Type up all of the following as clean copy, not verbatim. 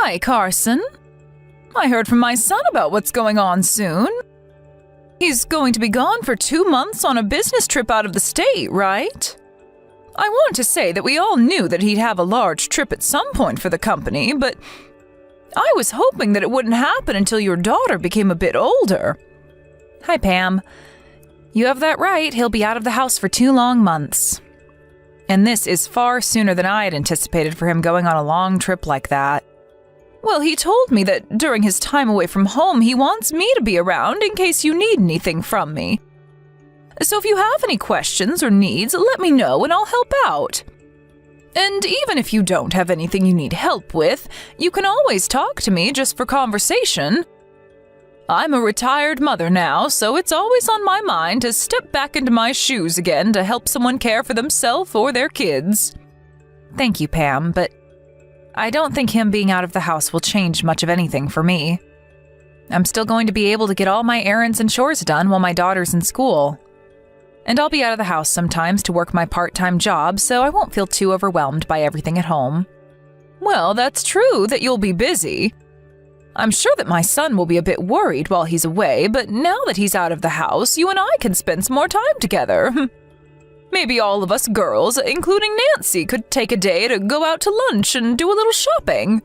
Hi, Carson. I heard from my son about what's going on soon. He's going to be gone for 2 months on a business trip out of the state, right? I want to say that we all knew that he'd have a large trip at some point for the company, but I was hoping that it wouldn't happen until your daughter became a bit older. Hi, Pam. You have that right. He'll be out of the house for 2 long months. And this is far sooner than I had anticipated for him going on a long trip like that. Well, he told me that during his time away from home, he wants me to be around in case you need anything from me. So if you have any questions or needs, let me know and I'll help out. And even if you don't have anything you need help with, you can always talk to me just for conversation. I'm a retired mother now, so it's always on my mind to step back into my shoes again to help someone care for themselves or their kids. Thank you, Pam, but I don't think him being out of the house will change much of anything for me. I'm still going to be able to get all my errands and chores done while my daughter's in school. And I'll be out of the house sometimes to work my part-time job, so I won't feel too overwhelmed by everything at home. Well, that's true that you'll be busy. I'm sure that my son will be a bit worried while he's away, but now that he's out of the house, you and I can spend some more time together. Maybe all of us girls, including Nancy, could take a day to go out to lunch and do a little shopping.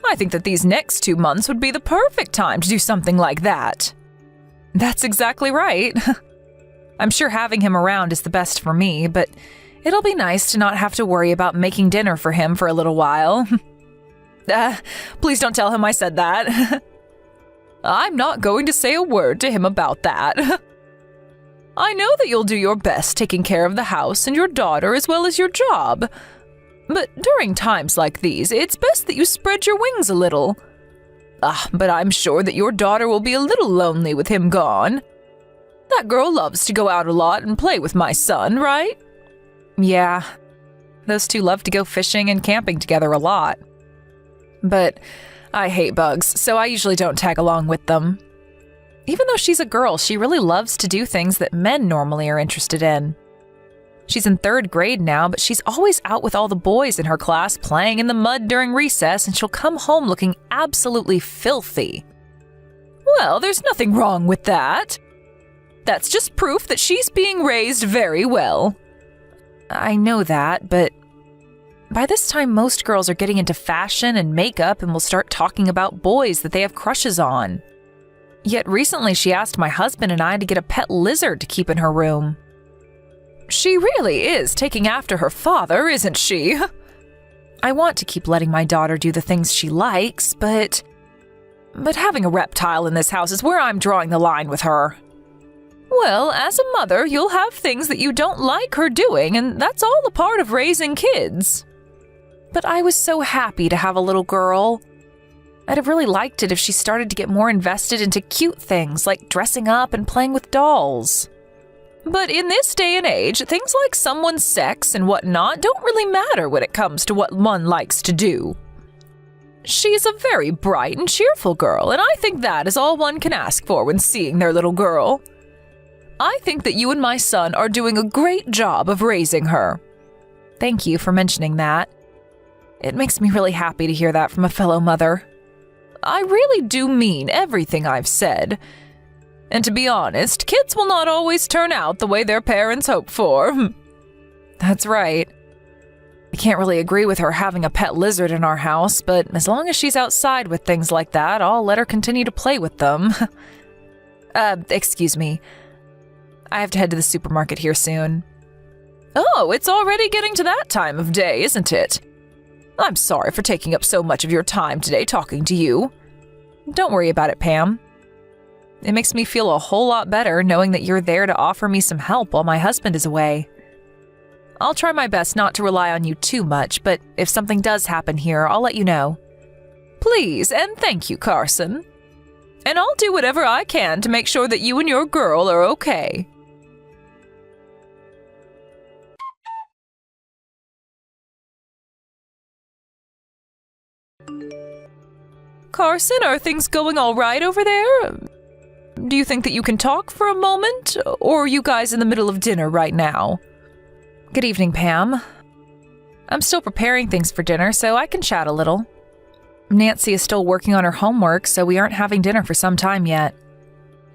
I think that these next 2 months would be the perfect time to do something like that. That's exactly right. I'm sure having him around is the best for me, but it'll be nice to not have to worry about making dinner for him for a little while. Please don't tell him I said that. I'm not going to say a word to him about that. I know that you'll do your best taking care of the house and your daughter as well as your job. But during times like these, it's best that you spread your wings a little. But I'm sure that your daughter will be a little lonely with him gone. That girl loves to go out a lot and play with my son, right? Yeah, those two love to go fishing and camping together a lot. But I hate bugs, so I usually don't tag along with them. Even though she's a girl, she really loves to do things that men normally are interested in. She's in 3rd grade now, but she's always out with all the boys in her class playing in the mud during recess, and she'll come home looking absolutely filthy. Well, there's nothing wrong with that. That's just proof that she's being raised very well. I know that, but by this time, most girls are getting into fashion and makeup and will start talking about boys that they have crushes on. Yet recently she asked my husband and I to get a pet lizard to keep in her room. She really is taking after her father, isn't she? I want to keep letting my daughter do the things she likes, but having a reptile in this house is where I'm drawing the line with her. Well, as a mother, you'll have things that you don't like her doing, and that's all a part of raising kids. But I was so happy to have a little girl. I'd have really liked it if she started to get more invested into cute things like dressing up and playing with dolls. But in this day and age, things like someone's sex and whatnot don't really matter when it comes to what one likes to do. She's a very bright and cheerful girl, and I think that is all one can ask for when seeing their little girl. I think that you and my son are doing a great job of raising her. Thank you for mentioning that. It makes me really happy to hear that from a fellow mother. I really do mean everything I've said. And to be honest, kids will not always turn out the way their parents hope for. That's right. I can't really agree with her having a pet lizard in our house, but as long as she's outside with things like that, I'll let her continue to play with them. Excuse me. I have to head to the supermarket here soon. Oh, it's already getting to that time of day, isn't it? I'm sorry for taking up so much of your time today talking to you. Don't worry about it, Pam. It makes me feel a whole lot better knowing that you're there to offer me some help while my husband is away. I'll try my best not to rely on you too much, but if something does happen here, I'll let you know. Please, and thank you, Carson. And I'll do whatever I can to make sure that you and your girl are okay. Carson, are things going all right over there? Do you think that you can talk for a moment? Or are you guys in the middle of dinner right now? Good evening, Pam. I'm still preparing things for dinner, so I can chat a little. Nancy is still working on her homework, so we aren't having dinner for some time yet.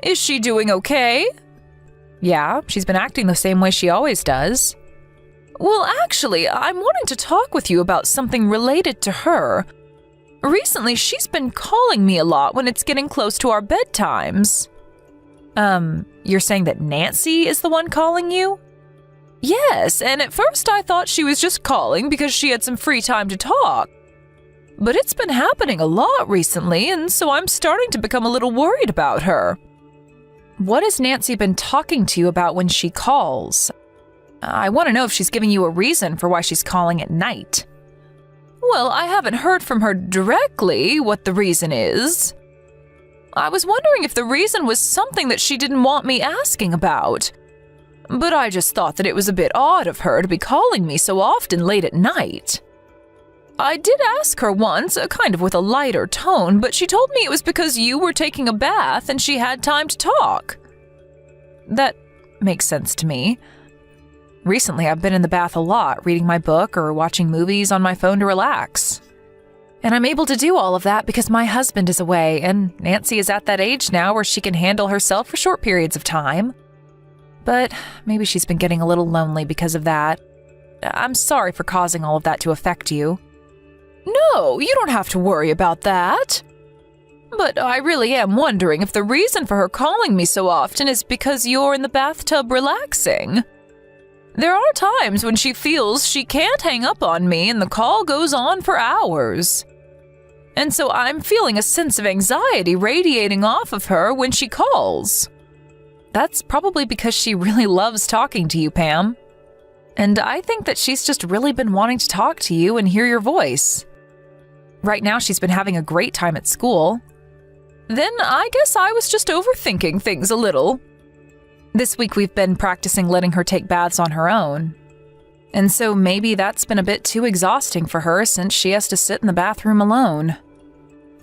Is she doing okay? Yeah, she's been acting the same way she always does. Well, actually, I'm wanting to talk with you about something related to her. Recently, she's been calling me a lot when it's getting close to our bedtimes. You're saying that Nancy is the one calling you? Yes, and at first I thought she was just calling because she had some free time to talk. But it's been happening a lot recently, and so I'm starting to become a little worried about her. What has Nancy been talking to you about when she calls? I want to know if she's giving you a reason for why she's calling at night. Well, I haven't heard from her directly what the reason is. I was wondering if the reason was something that she didn't want me asking about. But I just thought that it was a bit odd of her to be calling me so often late at night. I did ask her once, kind of with a lighter tone, but she told me it was because you were taking a bath and she had time to talk. That makes sense to me. Recently, I've been in the bath a lot, reading my book or watching movies on my phone to relax. And I'm able to do all of that because my husband is away, and Nancy is at that age now where she can handle herself for short periods of time. But maybe she's been getting a little lonely because of that. I'm sorry for causing all of that to affect you. No, you don't have to worry about that. But I really am wondering if the reason for her calling me so often is because you're in the bathtub relaxing. There are times when she feels she can't hang up on me and the call goes on for hours. And so I'm feeling a sense of anxiety radiating off of her when she calls. That's probably because she really loves talking to you, Pam. And I think that she's just really been wanting to talk to you and hear your voice. Right now she's been having a great time at school. Then I guess I was just overthinking things a little. This week we've been practicing letting her take baths on her own. And so maybe that's been a bit too exhausting for her since she has to sit in the bathroom alone.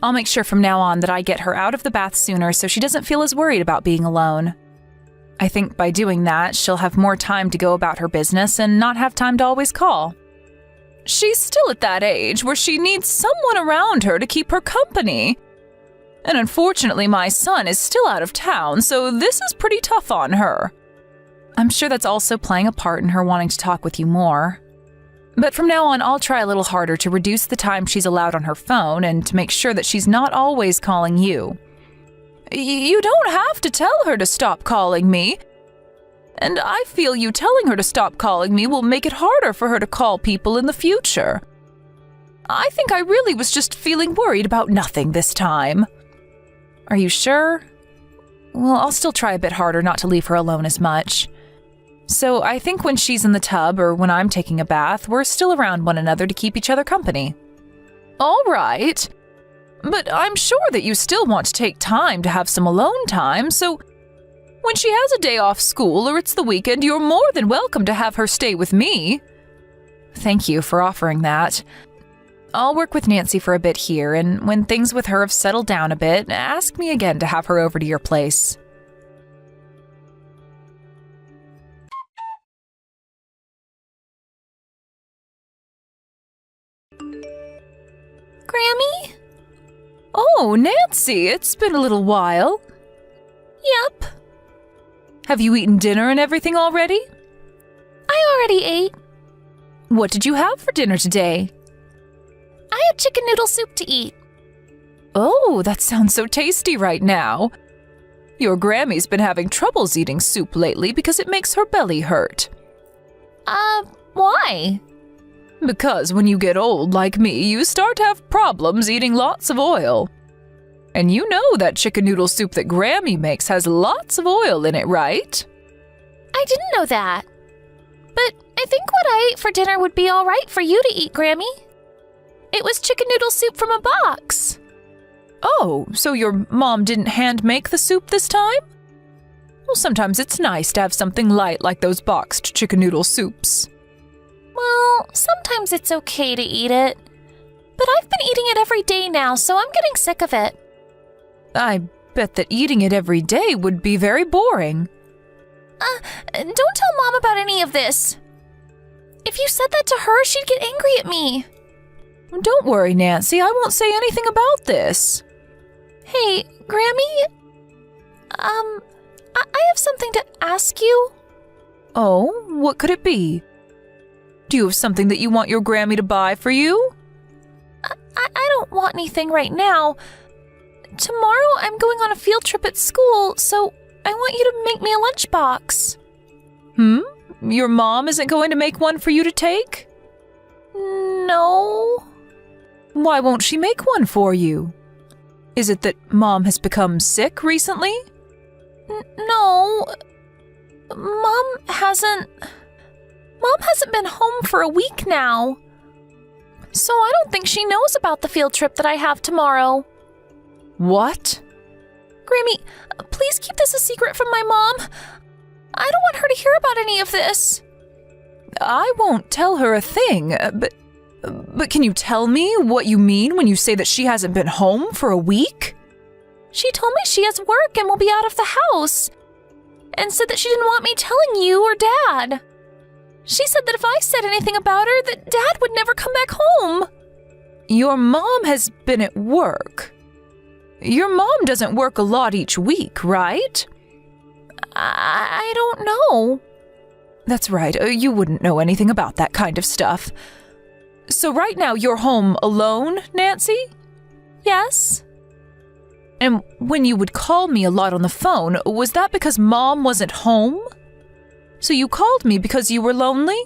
I'll make sure from now on that I get her out of the bath sooner so she doesn't feel as worried about being alone. I think by doing that, she'll have more time to go about her business and not have time to always call. She's still at that age where she needs someone around her to keep her company. And unfortunately, my son is still out of town, so this is pretty tough on her. I'm sure that's also playing a part in her wanting to talk with you more. But from now on, I'll try a little harder to reduce the time she's allowed on her phone and to make sure that she's not always calling you. You don't have to tell her to stop calling me. And I feel you telling her to stop calling me will make it harder for her to call people in the future. I think I really was just feeling worried about nothing this time. Are you sure? Well, I'll still try a bit harder not to leave her alone as much. So I think when she's in the tub or when I'm taking a bath, we're still around one another to keep each other company. All right. But I'm sure that you still want to take time to have some alone time, so when she has a day off school or it's the weekend, you're more than welcome to have her stay with me. Thank you for offering that. I'll work with Nancy for a bit here, and when things with her have settled down a bit, ask me again to have her over to your place. Grammy? Oh, Nancy, it's been a little while. Yep. Have you eaten dinner and everything already? I already ate. What did you have for dinner today? I had chicken noodle soup to eat. Oh, that sounds so tasty right now. Your Grammy's been having troubles eating soup lately because it makes her belly hurt. Why? Because when you get old like me, you start to have problems eating lots of oil. And you know that chicken noodle soup that Grammy makes has lots of oil in it, right? I didn't know that. But I think what I ate for dinner would be all right for you to eat, Grammy. It was chicken noodle soup from a box. Oh, so your mom didn't hand make the soup this time? Well, sometimes it's nice to have something light like those boxed chicken noodle soups. Well, sometimes it's okay to eat it. But I've been eating it every day now, so I'm getting sick of it. I bet that eating it every day would be very boring. Don't tell Mom about any of this. If you said that to her, she'd get angry at me. Don't worry, Nancy, I won't say anything about this. Hey, Grammy? I have something to ask you. Oh, what could it be? Do you have something that you want your Grammy to buy for you? I don't want anything right now. Tomorrow I'm going on a field trip at school, so I want you to make me a lunchbox. Your mom isn't going to make one for you to take? No. Why won't she make one for you? Is it that Mom has become sick recently? No. Mom hasn't been home for a week now. So I don't think she knows about the field trip that I have tomorrow. What? Grammy, please keep this a secret from my mom. I don't want her to hear about any of this. I won't tell her a thing, but can you tell me what you mean when you say that she hasn't been home for a week? She told me she has work and will be out of the house, and said that she didn't want me telling you or Dad. She said that if I said anything about her, that Dad would never come back home. Your mom has been at work. Your mom doesn't work a lot each week, right? I don't know. That's right, you wouldn't know anything about that kind of stuff. So right now you're home alone, Nancy? Yes. And when you would call me a lot on the phone, was that because Mom wasn't home? So you called me because you were lonely?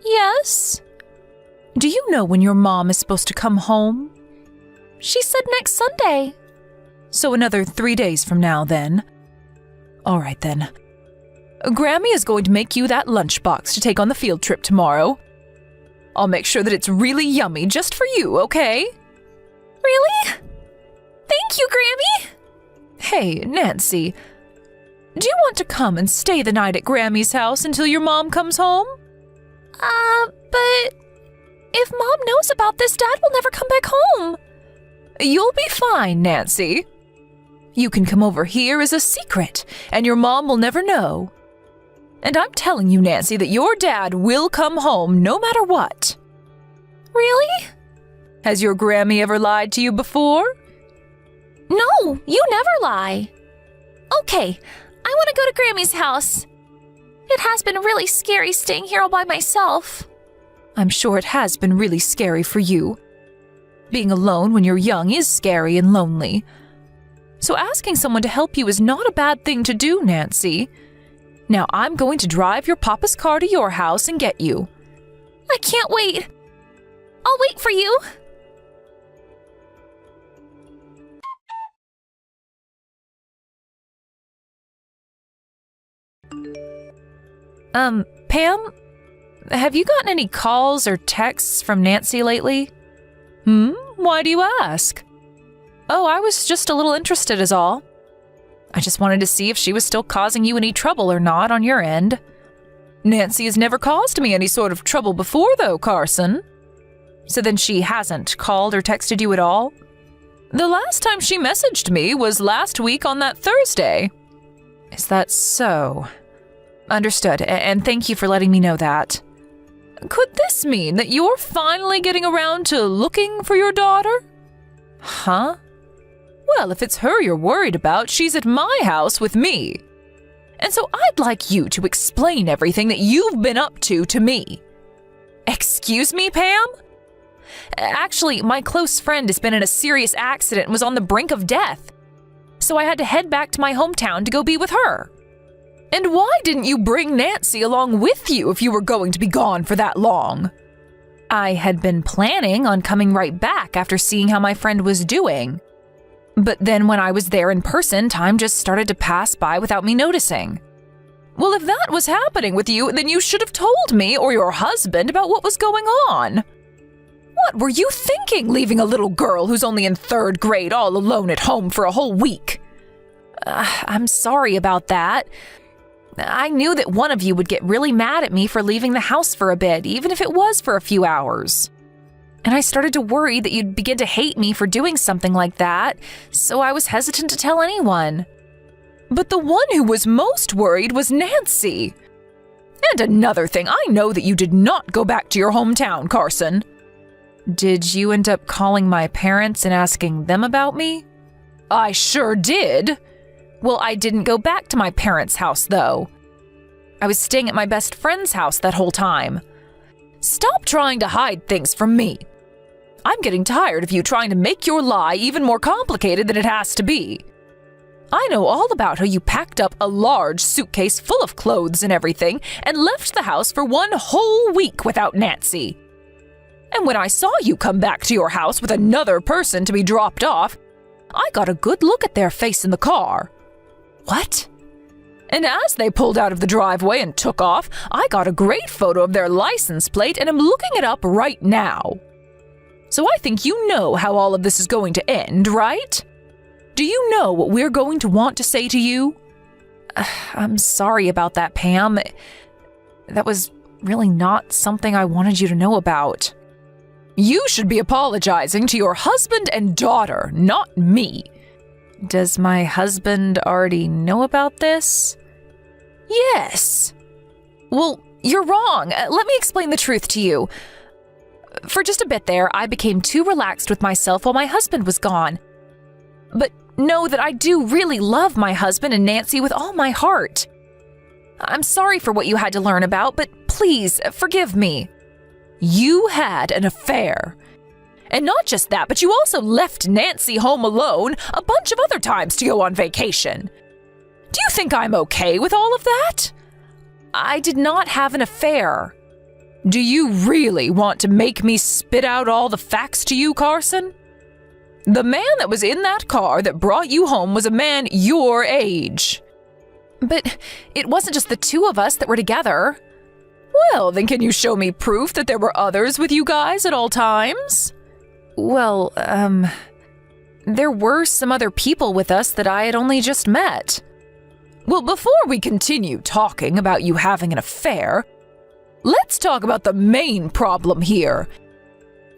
Yes. Do you know when your mom is supposed to come home? She said next Sunday. So another 3 days from now, then. All right, then. Grammy is going to make you that lunchbox to take on the field trip tomorrow. I'll make sure that it's really yummy just for you, okay? Really? Thank you, Grammy! Hey, Nancy, do you want to come and stay the night at Grammy's house until your mom comes home? But if Mom knows about this, Dad will never come back home. You'll be fine, Nancy. You can come over here as a secret, and your mom will never know. And I'm telling you, Nancy, that your dad will come home no matter what. Really? Has your Grammy ever lied to you before? No, you never lie. Okay, I want to go to Grammy's house. It has been really scary staying here all by myself. I'm sure it has been really scary for you. Being alone when you're young is scary and lonely. So asking someone to help you is not a bad thing to do, Nancy. Now I'm going to drive your papa's car to your house and get you. I can't wait. I'll wait for you. Pam? Have you gotten any calls or texts from Nancy lately? Why do you ask? Oh, I was just a little interested is all. I just wanted to see if she was still causing you any trouble or not on your end. Nancy has never caused me any sort of trouble before, though, Carson. So then she hasn't called or texted you at all? The last time she messaged me was last week on that Thursday. Is that so? Understood, and thank you for letting me know that. Could this mean that you're finally getting around to looking for your daughter? Huh? Well, if it's her you're worried about, she's at my house with me. And so I'd like you to explain everything that you've been up to me. Excuse me, Pam? Actually, my close friend has been in a serious accident and was on the brink of death. So I had to head back to my hometown to go be with her. And why didn't you bring Nancy along with you if you were going to be gone for that long? I had been planning on coming right back after seeing how my friend was doing. But then when I was there in person, time just started to pass by without me noticing. Well, if that was happening with you, then you should have told me or your husband about what was going on. What were you thinking, leaving a little girl who's only in 3rd grade all alone at home for a whole week? I'm sorry about that. I knew that one of you would get really mad at me for leaving the house for a bit, even if it was for a few hours. And I started to worry that you'd begin to hate me for doing something like that, so I was hesitant to tell anyone. But the one who was most worried was Nancy. And another thing, I know that you did not go back to your hometown, Carson. Did you end up calling my parents and asking them about me? I sure did. Well, I didn't go back to my parents' house, though. I was staying at my best friend's house that whole time. Stop trying to hide things from me. I'm getting tired of you trying to make your lie even more complicated than it has to be. I know all about how you packed up a large suitcase full of clothes and everything and left the house for 1 whole week without Nancy. And when I saw you come back to your house with another person to be dropped off, I got a good look at their face in the car. What? And as they pulled out of the driveway and took off, I got a great photo of their license plate and am looking it up right now. So I think you know how all of this is going to end, right? Do you know what we're going to want to say to you? I'm sorry about that, Pam. That was really not something I wanted you to know about. You should be apologizing to your husband and daughter, not me. Does my husband already know about this? Yes. Well, you're wrong. Let me explain the truth to you. For just a bit there, I became too relaxed with myself while my husband was gone. But know that I do really love my husband and Nancy with all my heart. I'm sorry for what you had to learn about, but please forgive me. You had an affair. And not just that, but you also left Nancy home alone a bunch of other times to go on vacation. Do you think I'm okay with all of that? I did not have an affair. Do you really want to make me spit out all the facts to you, Carson? The man that was in that car that brought you home was a man your age. But it wasn't just the two of us that were together. Well, then can you show me proof that there were others with you guys at all times? Well, there were some other people with us that I had only just met. Well, before we continue talking about you having an affair, let's talk about the main problem here.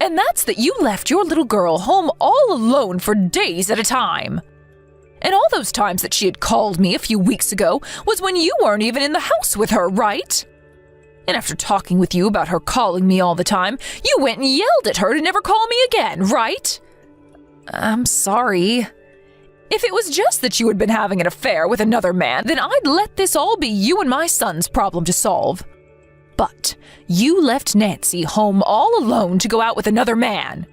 And that's that you left your little girl home all alone for days at a time. And all those times that she had called me a few weeks ago was when you weren't even in the house with her, right? And after talking with you about her calling me all the time, you went and yelled at her to never call me again, right? I'm sorry. If it was just that you had been having an affair with another man, then I'd let this all be you and my son's problem to solve. But you left Nancy home all alone to go out with another man.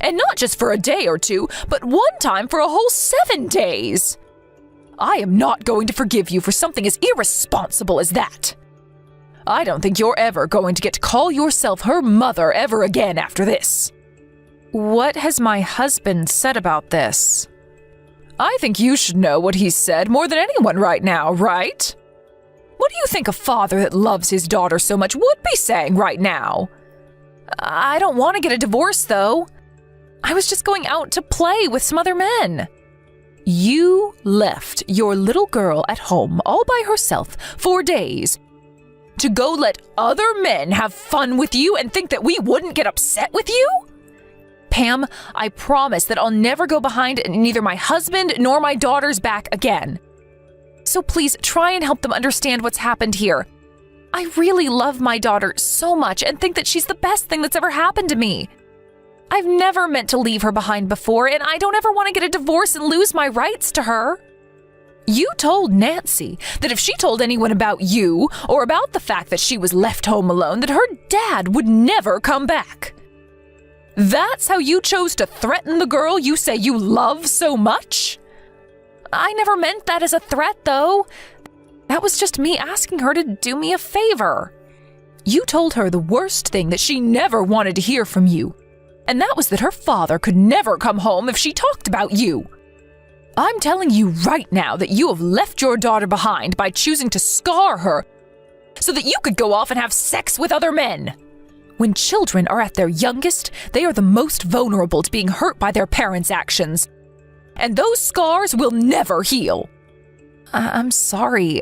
And not just for a day or two, but one time for a whole 7 days. I am not going to forgive you for something as irresponsible as that. I don't think you're ever going to get to call yourself her mother ever again after this. What has my husband said about this? I think you should know what he's said more than anyone right now, right? What do you think a father that loves his daughter so much would be saying right now? I don't want to get a divorce, though. I was just going out to play with some other men. You left your little girl at home all by herself for days to go let other men have fun with you and think that we wouldn't get upset with you? Pam, I promise that I'll never go behind neither my husband nor my daughter's back again. So please try and help them understand what's happened here. I really love my daughter so much and think that she's the best thing that's ever happened to me. I've never meant to leave her behind before, and I don't ever want to get a divorce and lose my rights to her. You told Nancy that if she told anyone about you or about the fact that she was left home alone, that her dad would never come back. That's how you chose to threaten the girl you say you love so much? I never meant that as a threat, though. That was just me asking her to do me a favor. You told her the worst thing that she never wanted to hear from you, and that was that her father could never come home if she talked about you. I'm telling you right now that you have left your daughter behind by choosing to scar her so that you could go off and have sex with other men. When children are at their youngest, they are the most vulnerable to being hurt by their parents' actions. And those scars will never heal. I'm sorry.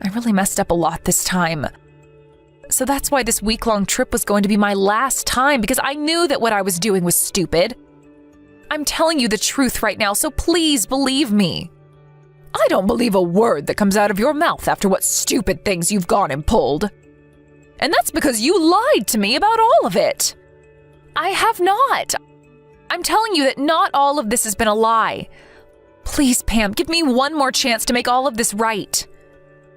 I really messed up a lot this time. So that's why this week-long trip was going to be my last time, because I knew that what I was doing was stupid. I'm telling you the truth right now, so please believe me. I don't believe a word that comes out of your mouth after what stupid things you've gone and pulled. And that's because you lied to me about all of it. I have not. I'm telling you that not all of this has been a lie. Please, Pam, give me one more chance to make all of this right.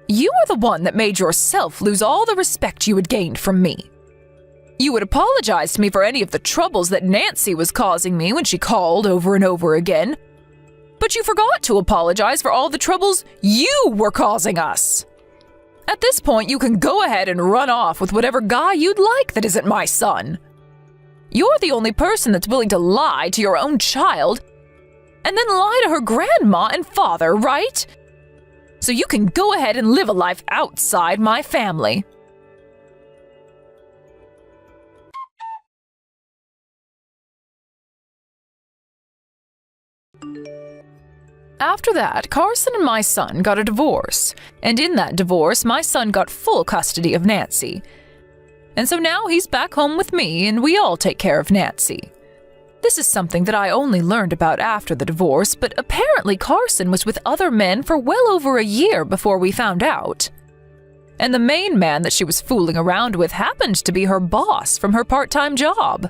You are the one that made yourself lose all the respect you had gained from me. You would apologize to me for any of the troubles that Nancy was causing me when she called over and over again. But you forgot to apologize for all the troubles you were causing us. At this point, you can go ahead and run off with whatever guy you'd like that isn't my son. You're the only person that's willing to lie to your own child and then lie to her grandma and father, right? So you can go ahead and live a life outside my family. After that, Carson and my son got a divorce, and in that divorce, my son got full custody of Nancy. And so now he's back home with me, and we all take care of Nancy. This is something that I only learned about after the divorce, but apparently Carson was with other men for well over a year before we found out. And the main man that she was fooling around with happened to be her boss from her part-time job.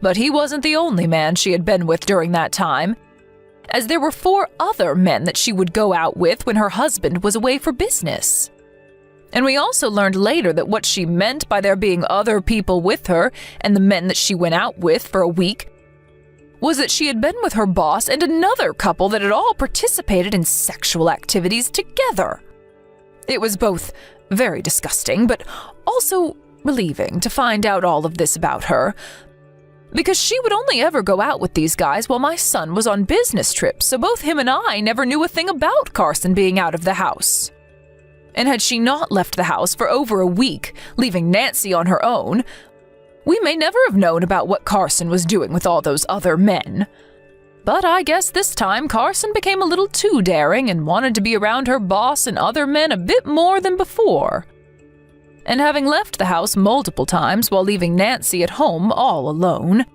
But he wasn't the only man she had been with during that time, as there were 4 other men that she would go out with when her husband was away for business. And we also learned later that what she meant by there being other people with her and the men that she went out with for a week was that she had been with her boss and another couple that had all participated in sexual activities together. It was both very disgusting, but also relieving to find out all of this about her, because she would only ever go out with these guys while my son was on business trips, so both him and I never knew a thing about Carson being out of the house. And had she not left the house for over a week, leaving Nancy on her own, we may never have known about what Carson was doing with all those other men. But I guess this time Carson became a little too daring and wanted to be around her boss and other men a bit more than before. And having left the house multiple times while leaving Nancy at home all alone,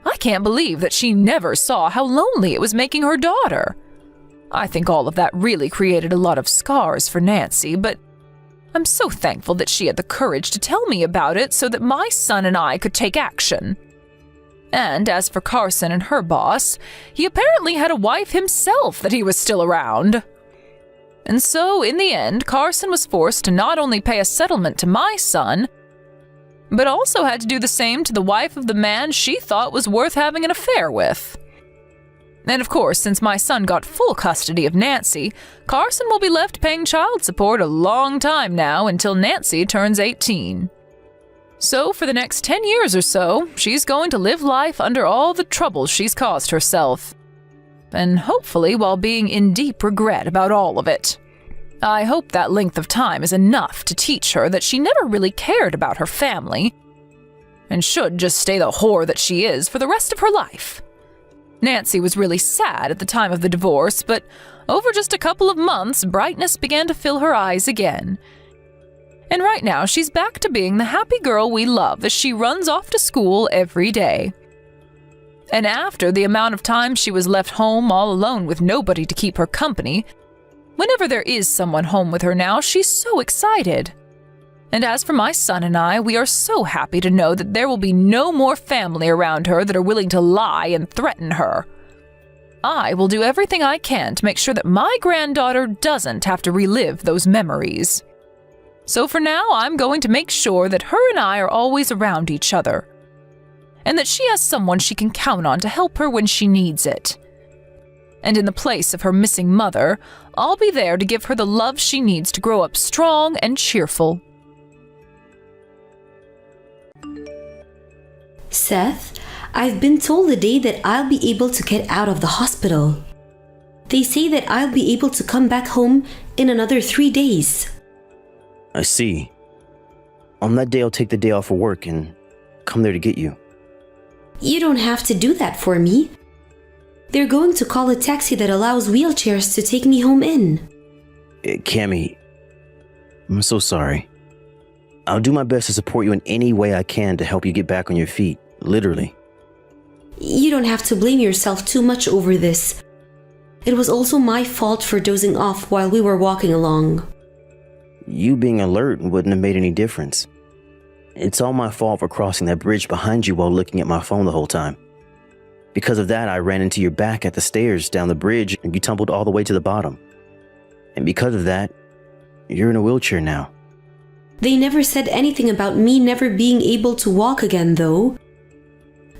I can't believe that she never saw how lonely it was making her daughter. I think all of that really created a lot of scars for Nancy, but I'm so thankful that she had the courage to tell me about it so that my son and I could take action. And as for Carson and her boss, he apparently had a wife himself that he was still around. And so, in the end, Carson was forced to not only pay a settlement to my son, but also had to do the same to the wife of the man she thought was worth having an affair with. And of course, since my son got full custody of Nancy, Carson will be left paying child support a long time now until Nancy turns 18. So for the next 10 years or so, she's going to live life under all the troubles she's caused herself. And hopefully while being in deep regret about all of it. I hope that length of time is enough to teach her that she never really cared about her family, and should just stay the whore that she is for the rest of her life. Nancy was really sad at the time of the divorce, but over just a couple of months, brightness began to fill her eyes again. And right now, she's back to being the happy girl we love as she runs off to school every day. And after the amount of time she was left home all alone with nobody to keep her company, whenever there is someone home with her now, she's so excited. And as for my son and I, we are so happy to know that there will be no more family around her that are willing to lie and threaten her. I will do everything I can to make sure that my granddaughter doesn't have to relive those memories. So for now, I'm going to make sure that her and I are always around each other, and that she has someone she can count on to help her when she needs it. And in the place of her missing mother, I'll be there to give her the love she needs to grow up strong and cheerful. Seth, I've been told the day that I'll be able to get out of the hospital. They say that I'll be able to come back home in another 3 days. I see. On that day, I'll take the day off of work and come there to get you. You don't have to do that for me. They're going to call a taxi that allows wheelchairs to take me home in. Cammy, I'm so sorry. I'll do my best to support you in any way I can to help you get back on your feet, literally. You don't have to blame yourself too much over this. It was also my fault for dozing off while we were walking along. You being alert wouldn't have made any difference. It's all my fault for crossing that bridge behind you while looking at my phone the whole time. Because of that, I ran into your back at the stairs down the bridge and you tumbled all the way to the bottom. And because of that, you're in a wheelchair now. They never said anything about me never being able to walk again, though.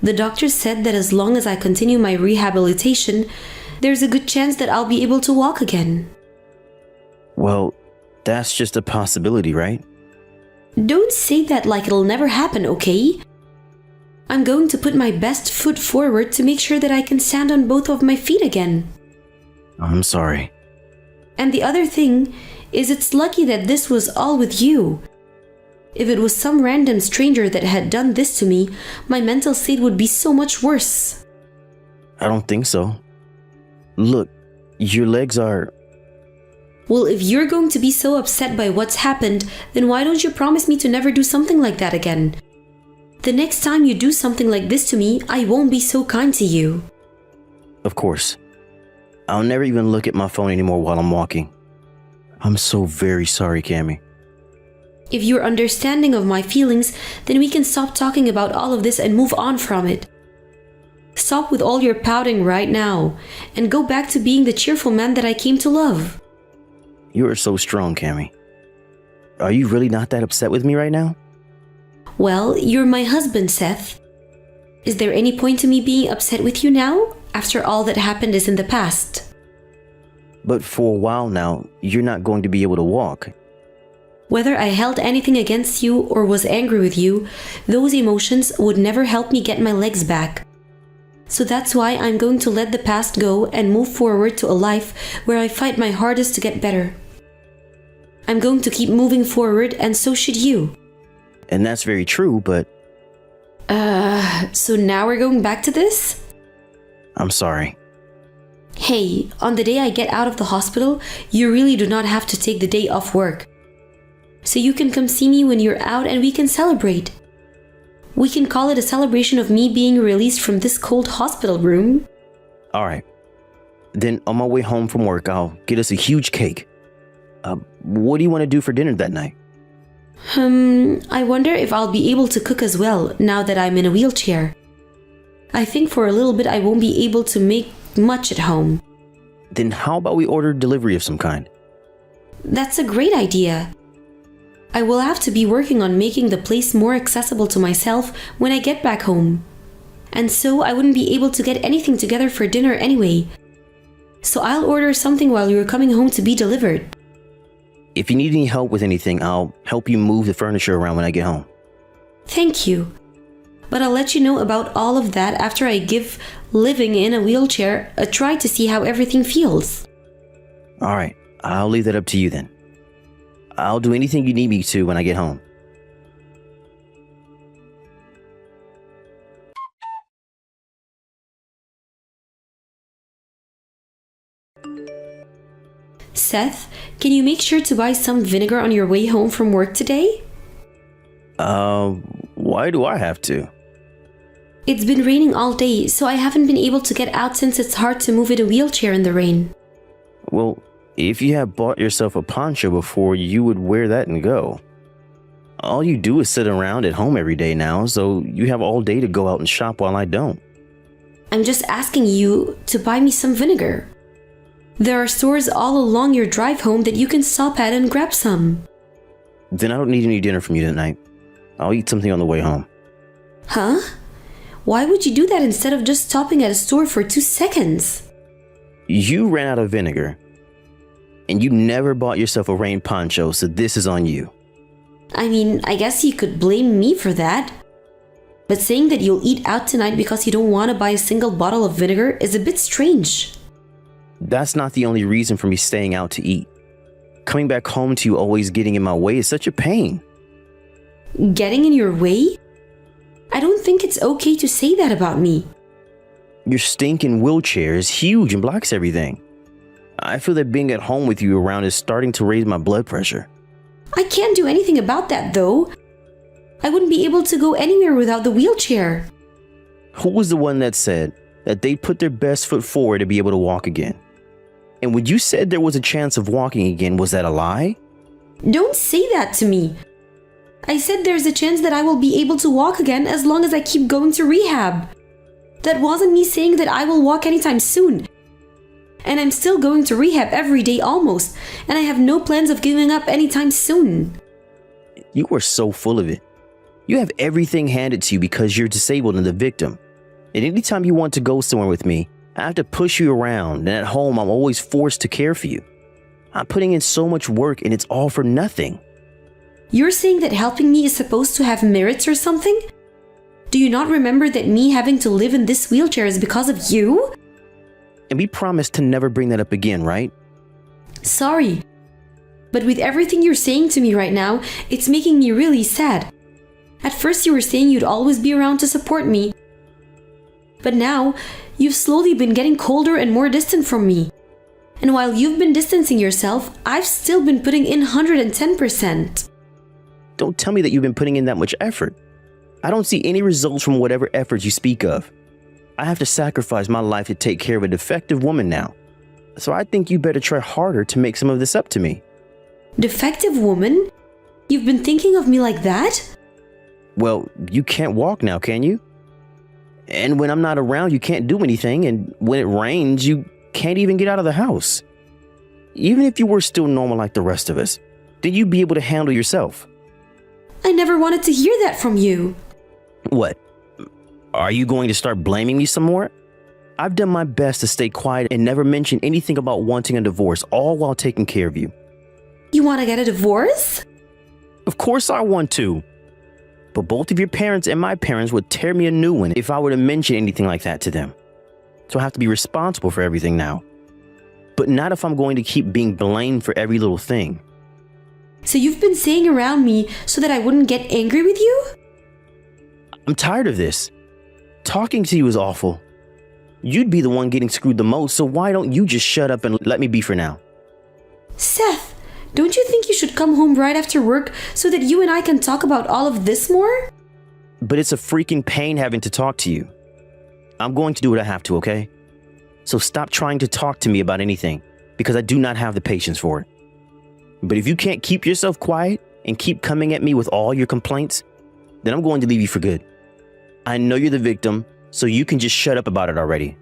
The doctor said that as long as I continue my rehabilitation, there's a good chance that I'll be able to walk again. Well, that's just a possibility, right? Don't say that like it'll never happen, okay? I'm going to put my best foot forward to make sure that I can stand on both of my feet again. I'm sorry. And the other thing is it's lucky that this was all with you. If it was some random stranger that had done this to me, my mental state would be so much worse. I don't think so. Look, your legs are... Well, if you're going to be so upset by what's happened, then why don't you promise me to never do something like that again? The next time you do something like this to me, I won't be so kind to you. Of course. I'll never even look at my phone anymore while I'm walking. I'm so very sorry, Cammy. If you're understanding of my feelings, then we can stop talking about all of this and move on from it. Stop with all your pouting right now, and go back to being the cheerful man that I came to love. You are so strong, Cammy. Are you really not that upset with me right now? Well, you're my husband, Seth. Is there any point to me being upset with you now, after all that happened is in the past? But for a while now, you're not going to be able to walk. Whether I held anything against you or was angry with you, those emotions would never help me get my legs back. So that's why I'm going to let the past go and move forward to a life where I fight my hardest to get better. I'm going to keep moving forward, and so should you. And that's very true, but... So now we're going back to this? I'm sorry. Hey, on the day I get out of the hospital, you really do not have to take the day off work. So you can come see me when you're out and we can celebrate. We can call it a celebration of me being released from this cold hospital room. Alright. Then on my way home from work, I'll get us a huge cake. What do you want to do for dinner that night? I wonder if I'll be able to cook as well now that I'm in a wheelchair. I think for a little bit I won't be able to make much at home. Then how about we order delivery of some kind? That's a great idea. I will have to be working on making the place more accessible to myself when I get back home. And so I wouldn't be able to get anything together for dinner anyway. So I'll order something while you're coming home to be delivered. If you need any help with anything, I'll help you move the furniture around when I get home. Thank you. But I'll let you know about all of that after I give living in a wheelchair a try to see how everything feels. Alright, I'll leave that up to you then. I'll do anything you need me to when I get home. Seth, can you make sure to buy some vinegar on your way home from work today? Why do I have to? It's been raining all day, so I haven't been able to get out since it's hard to move in a wheelchair in the rain. Well, if you had bought yourself a poncho before, you would wear that and go. All you do is sit around at home every day now, so you have all day to go out and shop while I don't. I'm just asking you to buy me some vinegar. There are stores all along your drive home that you can stop at and grab some. Then I don't need any dinner from you tonight. I'll eat something on the way home. Huh? Why would you do that instead of just stopping at a store for 2 seconds? You ran out of vinegar. And you never bought yourself a rain poncho, so this is on you. I mean, I guess you could blame me for that. But saying that you'll eat out tonight because you don't want to buy a single bottle of vinegar is a bit strange. That's not the only reason for me staying out to eat. Coming back home to you always getting in my way is such a pain. Getting in your way? I don't think it's okay to say that about me. Your stinking wheelchair is huge and blocks everything. I feel that being at home with you around is starting to raise my blood pressure. I can't do anything about that, though. I wouldn't be able to go anywhere without the wheelchair. Who was the one that said that they'd put their best foot forward to be able to walk again? And when you said there was a chance of walking again, was that a lie? Don't say that to me. I said there's a chance that I will be able to walk again as long as I keep going to rehab. That wasn't me saying that I will walk anytime soon. And I'm still going to rehab every day almost, and I have no plans of giving up anytime soon. You are so full of it. You have everything handed to you because you're disabled and the victim. And anytime you want to go somewhere with me, I have to push you around, and at home I'm always forced to care for you. I'm putting in so much work and it's all for nothing. You're saying that helping me is supposed to have merits or something? Do you not remember that me having to live in this wheelchair is because of you? And we promised to never bring that up again, right? Sorry. But with everything you're saying to me right now, it's making me really sad. At first you were saying you'd always be around to support me. But now, you've slowly been getting colder and more distant from me. And while you've been distancing yourself, I've still been putting in 110%. Don't tell me that you've been putting in that much effort. I don't see any results from whatever efforts you speak of. I have to sacrifice my life to take care of a defective woman now. So I think you better try harder to make some of this up to me. Defective woman? You've been thinking of me like that? Well, you can't walk now, can you? And when I'm not around, you can't do anything. And when it rains, you can't even get out of the house. Even if you were still normal like the rest of us, then you'd be able to handle yourself. I never wanted to hear that from you. What? Are you going to start blaming me some more? I've done my best to stay quiet and never mention anything about wanting a divorce, all while taking care of you. You want to get a divorce? Of course I want to. But both of your parents and my parents would tear me a new one if I were to mention anything like that to them. So I have to be responsible for everything now. But not if I'm going to keep being blamed for every little thing. So you've been saying around me so that I wouldn't get angry with you? I'm tired of this. Talking to you is awful. You'd be the one getting screwed the most, so why don't you just shut up and let me be for now? Seth, don't you think you should come home right after work so that you and I can talk about all of this more? But it's a freaking pain having to talk to you. I'm going to do what I have to, okay? So stop trying to talk to me about anything, because I do not have the patience for it. But if you can't keep yourself quiet and keep coming at me with all your complaints, then I'm going to leave you for good. I know you're the victim, so you can just shut up about it already.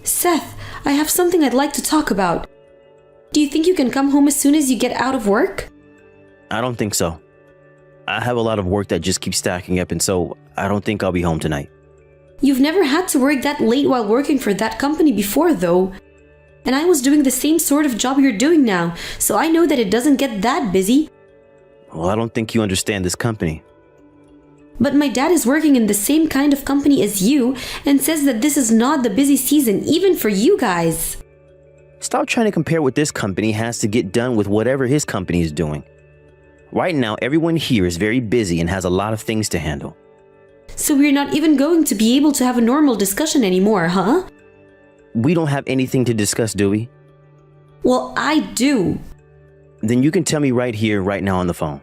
Seth, I have something I'd like to talk about. Do you think you can come home as soon as you get out of work? I don't think so. I have a lot of work that just keeps stacking up, and so I don't think I'll be home tonight. You've never had to work that late while working for that company before, though. And I was doing the same sort of job you're doing now, so I know that it doesn't get that busy. Well, I don't think you understand this company. But my dad is working in the same kind of company as you and says that this is not the busy season, even for you guys. Stop trying to compare what this company has to get done with whatever his company is doing. Right now, everyone here is very busy and has a lot of things to handle. So we're not even going to be able to have a normal discussion anymore, huh? We don't have anything to discuss, do we? Well, I do. Then you can tell me right here, right now on the phone.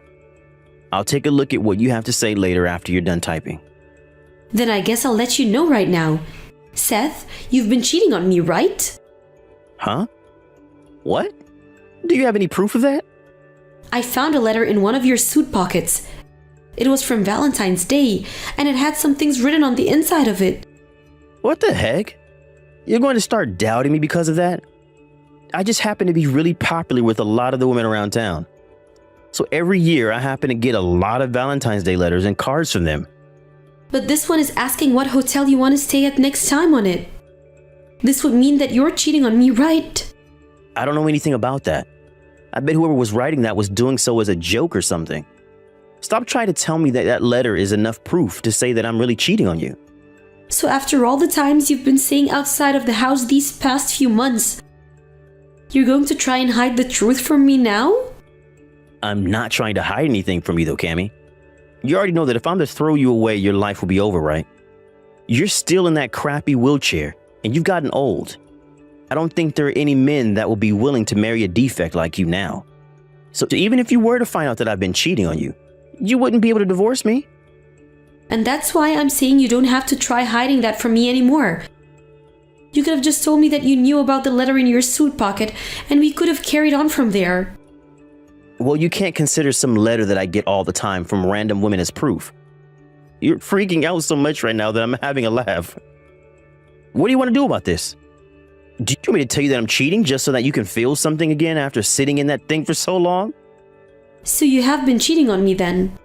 I'll take a look at what you have to say later after you're done typing. Then I guess I'll let you know right now. Seth, you've been cheating on me, right? Huh? What? Do you have any proof of that? I found a letter in one of your suit pockets. It was from Valentine's Day, and it had some things written on the inside of it. What the heck? You're going to start doubting me because of that? I just happen to be really popular with a lot of the women around town. So every year I happen to get a lot of Valentine's Day letters and cards from them. But this one is asking what hotel you want to stay at next time on it. This would mean that you're cheating on me, right? I don't know anything about that. I bet whoever was writing that was doing so as a joke or something. Stop trying to tell me that that letter is enough proof to say that I'm really cheating on you. So after all the times you've been staying outside of the house these past few months, you're going to try and hide the truth from me now? I'm not trying to hide anything from you though, Cammy. You already know that if I'm to throw you away, your life will be over, right? You're still in that crappy wheelchair, and you've gotten old. I don't think there are any men that will be willing to marry a defect like you now. So even if you were to find out that I've been cheating on you, you wouldn't be able to divorce me. And that's why I'm saying you don't have to try hiding that from me anymore. You could have just told me that you knew about the letter in your suit pocket, and we could have carried on from there. Well, you can't consider some letter that I get all the time from random women as proof. You're freaking out so much right now that I'm having a laugh. What do you want to do about this? Do you want me to tell you that I'm cheating just so that you can feel something again after sitting in that thing for so long? So you have been cheating on me then?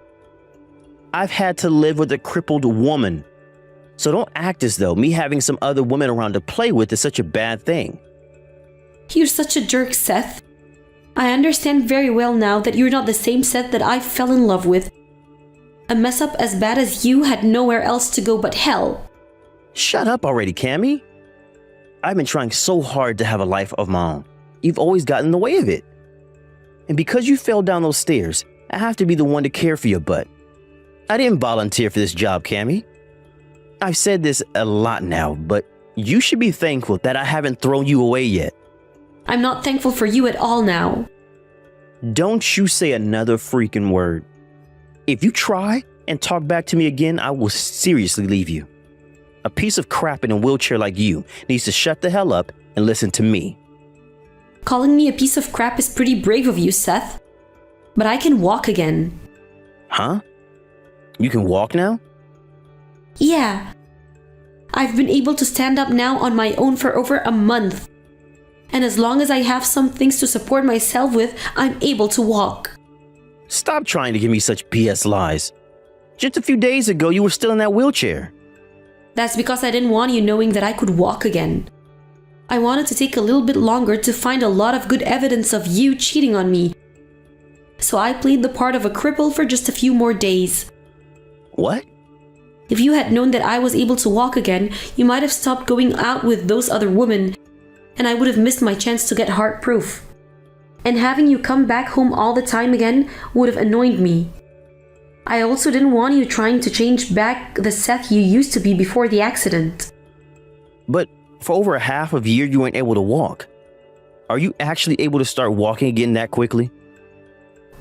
I've had to live with a crippled woman. So don't act as though me having some other women around to play with is such a bad thing. You're such a jerk, Seth. I understand very well now that you're not the same Seth that I fell in love with. A mess up as bad as you had nowhere else to go but hell. Shut up already, Cammy. I've been trying so hard to have a life of my own. You've always gotten in the way of it. And because you fell down those stairs, I have to be the one to care for your butt. I didn't volunteer for this job, Cammy. I've said this a lot now, but you should be thankful that I haven't thrown you away yet. I'm not thankful for you at all now. Don't you say another freaking word. If you try and talk back to me again, I will seriously leave you. A piece of crap in a wheelchair like you needs to shut the hell up and listen to me. Calling me a piece of crap is pretty brave of you, Seth. But I can walk again. Huh? You can walk now? Yeah. I've been able to stand up now on my own for over a month. And as long as I have some things to support myself with, I'm able to walk. Stop trying to give me such BS lies. Just a few days ago, you were still in that wheelchair. That's because I didn't want you knowing that I could walk again. I wanted to take a little bit longer to find a lot of good evidence of you cheating on me. So I played the part of a cripple for just a few more days. What? If you had known that I was able to walk again, you might have stopped going out with those other women, and I would have missed my chance to get heart-proof. And having you come back home all the time again would have annoyed me. I also didn't want you trying to change back the Seth you used to be before the accident. But for over a half of a year, you weren't able to walk. Are you actually able to start walking again that quickly?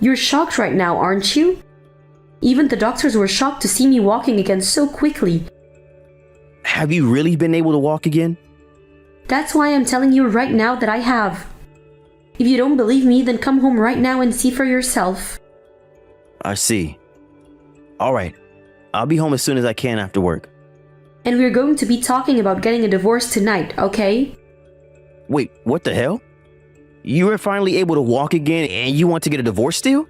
You're shocked right now, aren't you? Even the doctors were shocked to see me walking again so quickly. Have you really been able to walk again? That's why I'm telling you right now that I have. If you don't believe me, then come home right now and see for yourself. I see. All right. I'll be home as soon as I can after work. And we're going to be talking about getting a divorce tonight, okay? Wait, what the hell? You were finally able to walk again and you want to get a divorce still?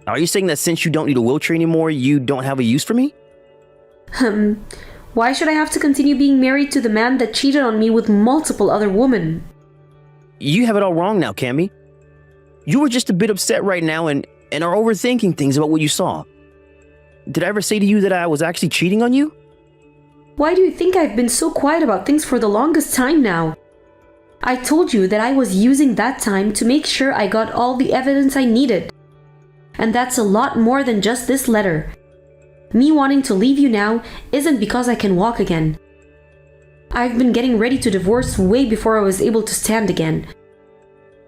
Are you saying that since you don't need a wheelchair anymore, you don't have a use for me? Why should I have to continue being married to the man that cheated on me with multiple other women? You have it all wrong now, Cammy. You were just a bit upset right now and are overthinking things about what you saw. Did I ever say to you that I was actually cheating on you? Why do you think I've been so quiet about things for the longest time now? I told you that I was using that time to make sure I got all the evidence I needed. And that's a lot more than just this letter. Me wanting to leave you now isn't because I can walk again. I've been getting ready to divorce way before I was able to stand again.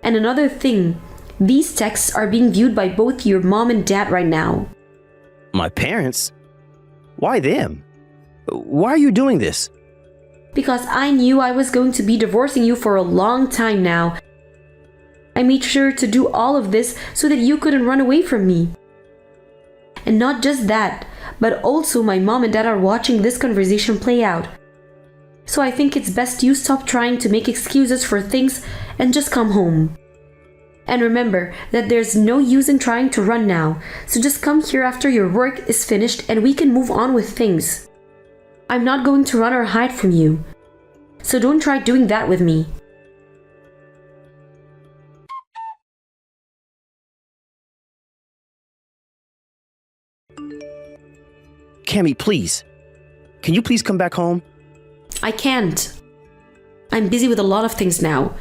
And another thing, these texts are being viewed by both your mom and dad right now. My parents? Why them? Why are you doing this? Because I knew I was going to be divorcing you for a long time now. I made sure to do all of this so that you couldn't run away from me. And not just that, but also my mom and dad are watching this conversation play out. So I think it's best you stop trying to make excuses for things and just come home. And remember that there's no use in trying to run now, so just come here after your work is finished and we can move on with things. I'm not going to run or hide from you, so don't try doing that with me. Cammy, please. Can you please come back home? I can't. I'm busy with a lot of things now.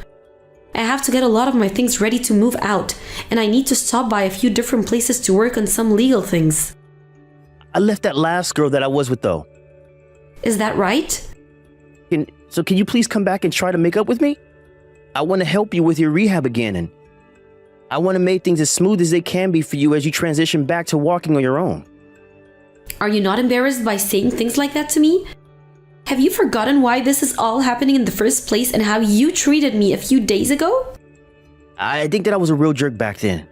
I have to get a lot of my things ready to move out, and I need to stop by a few different places to work on some legal things. I left that last girl that I was with though. Is that right? So can you please come back and try to make up with me? I want to help you with your rehab again, and I want to make things as smooth as they can be for you as you transition back to walking on your own. Are you not embarrassed by saying things like that to me? Have you forgotten why this is all happening in the first place and how you treated me a few days ago? I think that I was a real jerk back then.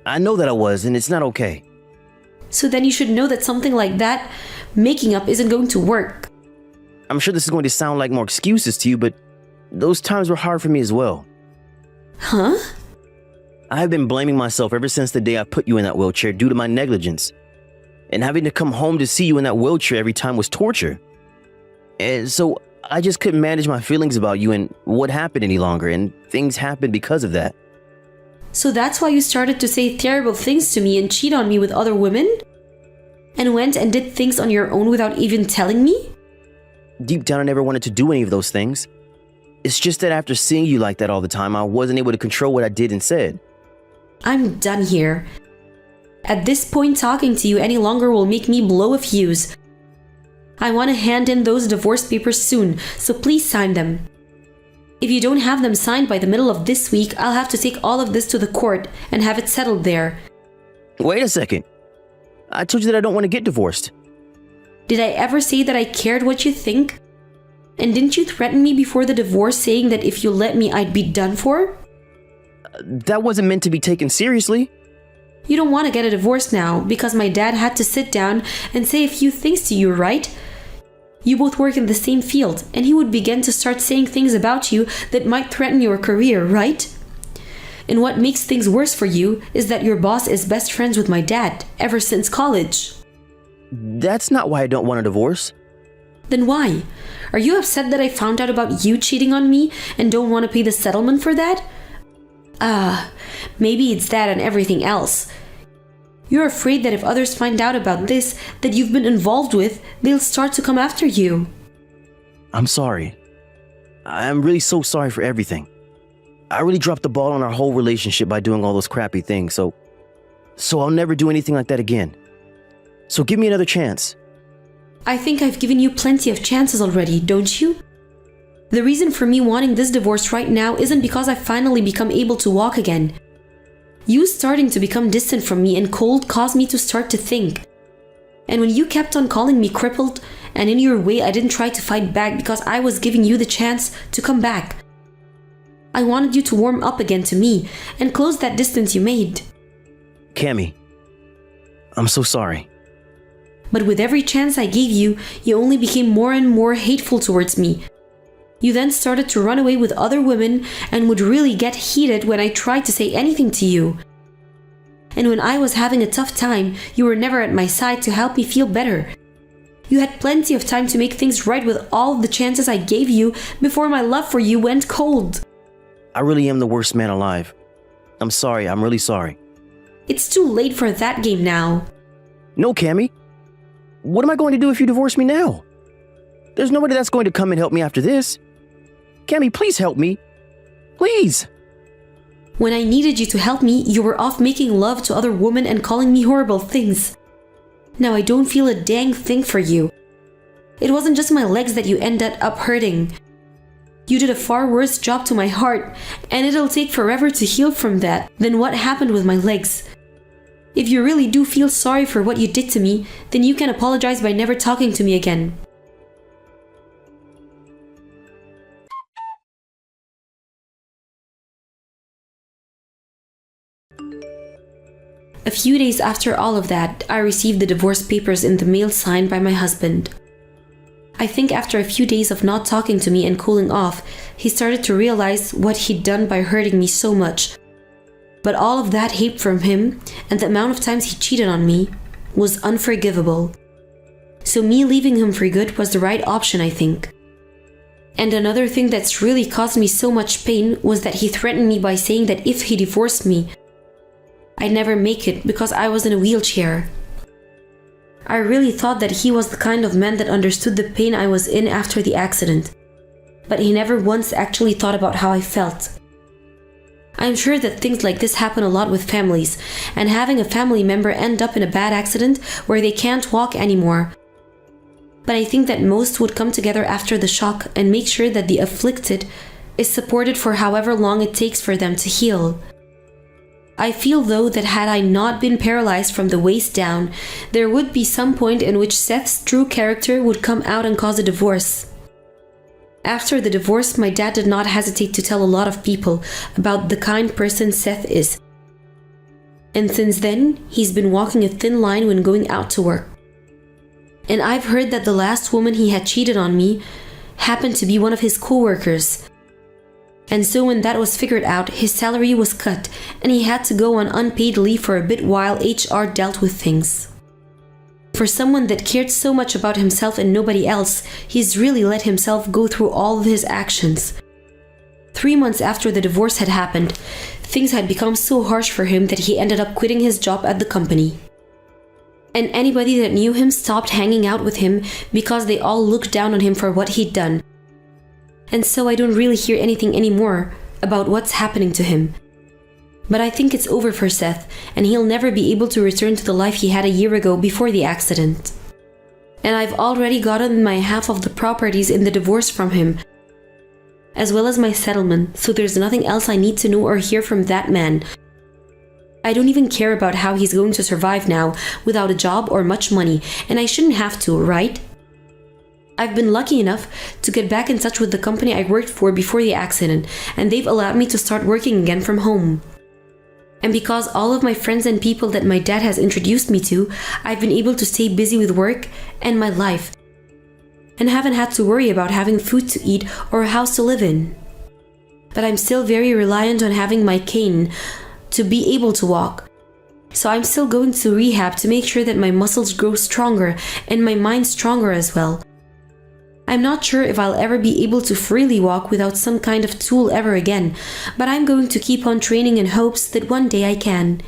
I know that I was, and it's not okay. So then you should know that something like that, making up, isn't going to work. I'm sure this is going to sound like more excuses to you, but those times were hard for me as well. Huh? I've been blaming myself ever since the day I put you in that wheelchair due to my negligence. And having to come home to see you in that wheelchair every time was torture. And so I just couldn't manage my feelings about you and what happened any longer, and things happened because of that. So that's why you started to say terrible things to me and cheat on me with other women? And went and did things on your own without even telling me? Deep down, I never wanted to do any of those things. It's just that after seeing you like that all the time, I wasn't able to control what I did and said. I'm done here. At this point, talking to you any longer will make me blow a fuse. I want to hand in those divorce papers soon, so please sign them. If you don't have them signed by the middle of this week, I'll have to take all of this to the court and have it settled there. Wait a second. I told you that I don't want to get divorced. Did I ever say that I cared what you think? And didn't you threaten me before the divorce saying that if you let me, I'd be done for? That wasn't meant to be taken seriously. You don't want to get a divorce now because my dad had to sit down and say a few things to you, right? You both work in the same field, and he would begin to start saying things about you that might threaten your career, right? And what makes things worse for you is that your boss is best friends with my dad ever since college. That's not why I don't want a divorce. Then why? Are you upset that I found out about you cheating on me and don't want to pay the settlement for that? Maybe it's that and everything else. You're afraid that if others find out about this that you've been involved with, they'll start to come after you. I'm sorry. I'm really so sorry for everything. I really dropped the ball on our whole relationship by doing all those crappy things, so I'll never do anything like that again. So give me another chance. I think I've given you plenty of chances already, don't you? The reason for me wanting this divorce right now isn't because I've finally become able to walk again. You starting to become distant from me and cold caused me to start to think. And when you kept on calling me crippled, and in your way I didn't try to fight back because I was giving you the chance to come back. I wanted you to warm up again to me and close that distance you made. Cammy, I'm so sorry. But with every chance I gave you, you only became more and more hateful towards me. You then started to run away with other women and would really get heated when I tried to say anything to you. And when I was having a tough time, you were never at my side to help me feel better. You had plenty of time to make things right with all the chances I gave you before my love for you went cold. I really am the worst man alive. I'm sorry, I'm really sorry. It's too late for that game now. No, Cammy. What am I going to do if you divorce me now? There's nobody that's going to come and help me after this. Cammy, please help me. Please. When I needed you to help me, you were off making love to other women and calling me horrible things. Now I don't feel a dang thing for you. It wasn't just my legs that you ended up hurting. You did a far worse job to my heart, and it'll take forever to heal from that than what happened with my legs. If you really do feel sorry for what you did to me, then you can apologize by never talking to me again. A few days after all of that, I received the divorce papers in the mail signed by my husband. I think after a few days of not talking to me and cooling off, he started to realize what he'd done by hurting me so much. But all of that hate from him, and the amount of times he cheated on me, was unforgivable. So me leaving him for good was the right option, I think. And another thing that's really caused me so much pain was that he threatened me by saying that if he divorced me, I'd never make it because I was in a wheelchair. I really thought that he was the kind of man that understood the pain I was in after the accident. But he never once actually thought about how I felt. I'm sure that things like this happen a lot with families, and having a family member end up in a bad accident where they can't walk anymore. But I think that most would come together after the shock and make sure that the afflicted is supported for however long it takes for them to heal. I feel though that had I not been paralyzed from the waist down, there would be some point in which Seth's true character would come out and cause a divorce. After the divorce, my dad did not hesitate to tell a lot of people about the kind person Seth is. And since then, he's been walking a thin line when going out to work. And I've heard that the last woman he had cheated on me happened to be one of his co-workers. And so when that was figured out, his salary was cut and he had to go on unpaid leave for a bit while HR dealt with things. For someone that cared so much about himself and nobody else, he's really let himself go through all of his actions. 3 months after the divorce had happened, things had become so harsh for him that he ended up quitting his job at the company. And anybody that knew him stopped hanging out with him because they all looked down on him for what he'd done. And so I don't really hear anything anymore about what's happening to him. But I think it's over for Seth, and he'll never be able to return to the life he had a year ago before the accident. And I've already gotten my half of the properties in the divorce from him, as well as my settlement, so there's nothing else I need to know or hear from that man. I don't even care about how he's going to survive now without a job or much money, and I shouldn't have to, right? I've been lucky enough to get back in touch with the company I worked for before the accident, and they've allowed me to start working again from home. And because all of my friends and people that my dad has introduced me to, I've been able to stay busy with work and my life, and haven't had to worry about having food to eat or a house to live in. But I'm still very reliant on having my cane to be able to walk. So I'm still going to rehab to make sure that my muscles grow stronger and my mind stronger as well. I'm not sure if I'll ever be able to freely walk without some kind of tool ever again, but I'm going to keep on training in hopes that one day I can.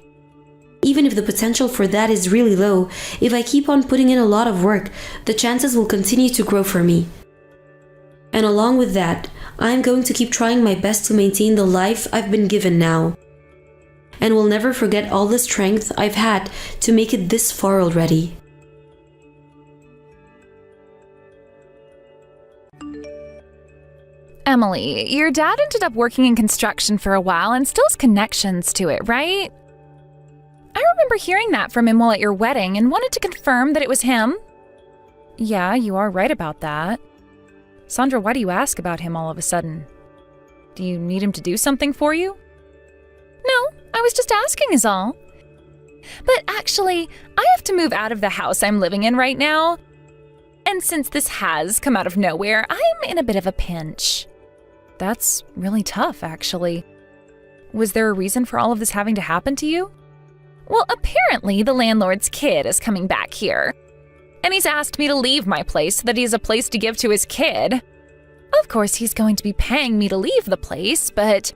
Even if the potential for that is really low, if I keep on putting in a lot of work, the chances will continue to grow for me. And along with that, I'm going to keep trying my best to maintain the life I've been given now. And will never forget all the strength I've had to make it this far already. Emily, your dad ended up working in construction for a while and still has connections to it, right? I remember hearing that from him while at your wedding and wanted to confirm that it was him. Yeah, you are right about that. Sandra, why do you ask about him all of a sudden? Do you need him to do something for you? No, I was just asking is all. But actually, I have to move out of the house I'm living in right now. And since this has come out of nowhere, I'm in a bit of a pinch. That's really tough, actually. Was there a reason for all of this having to happen to you? Well, apparently the landlord's kid is coming back here. And he's asked me to leave my place so that he has a place to give to his kid. Of course, he's going to be paying me to leave the place, but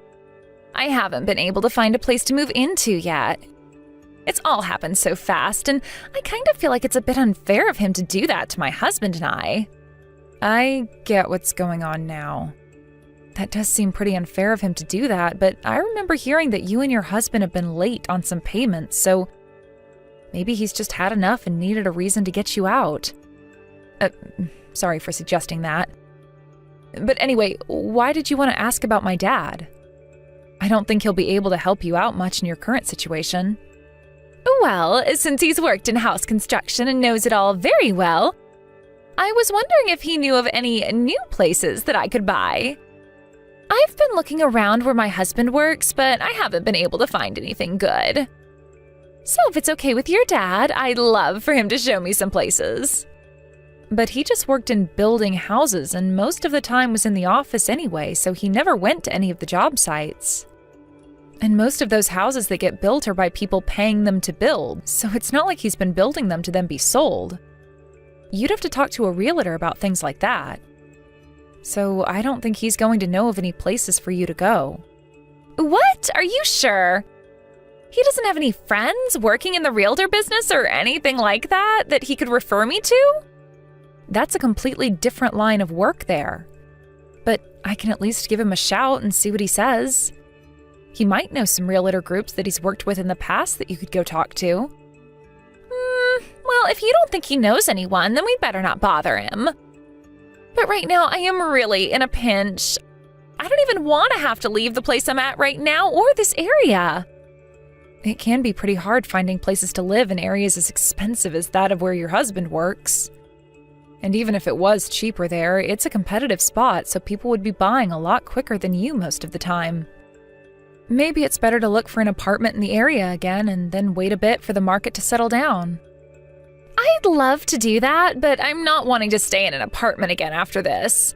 I haven't been able to find a place to move into yet. It's all happened so fast, and I kind of feel like it's a bit unfair of him to do that to my husband and I. I get what's going on now. That does seem pretty unfair of him to do that, but I remember hearing that you and your husband have been late on some payments, so maybe he's just had enough and needed a reason to get you out. Sorry for suggesting that. But anyway, why did you want to ask about my dad? I don't think he'll be able to help you out much in your current situation. Well, since he's worked in house construction and knows it all very well, I was wondering if he knew of any new places that I could buy. I've been looking around where my husband works, but I haven't been able to find anything good. So if it's okay with your dad, I'd love for him to show me some places. But he just worked in building houses and most of the time was in the office anyway, so he never went to any of the job sites. And most of those houses that get built are by people paying them to build, so it's not like he's been building them to then be sold. You'd have to talk to a realtor about things like that. So I don't think he's going to know of any places for you to go. What? Are you sure? He doesn't have any friends working in the realtor business or anything like that that he could refer me to? That's a completely different line of work there. But I can at least give him a shout and see what he says. He might know some realtor groups that he's worked with in the past that you could go talk to. Well, if you don't think he knows anyone, then we'd better not bother him. But right now, I am really in a pinch. I don't even want to have to leave the place I'm at right now or this area. It can be pretty hard finding places to live in areas as expensive as that of where your husband works. And even if it was cheaper there, it's a competitive spot, so people would be buying a lot quicker than you most of the time. Maybe it's better to look for an apartment in the area again and then wait a bit for the market to settle down. I'd love to do that, but I'm not wanting to stay in an apartment again after this.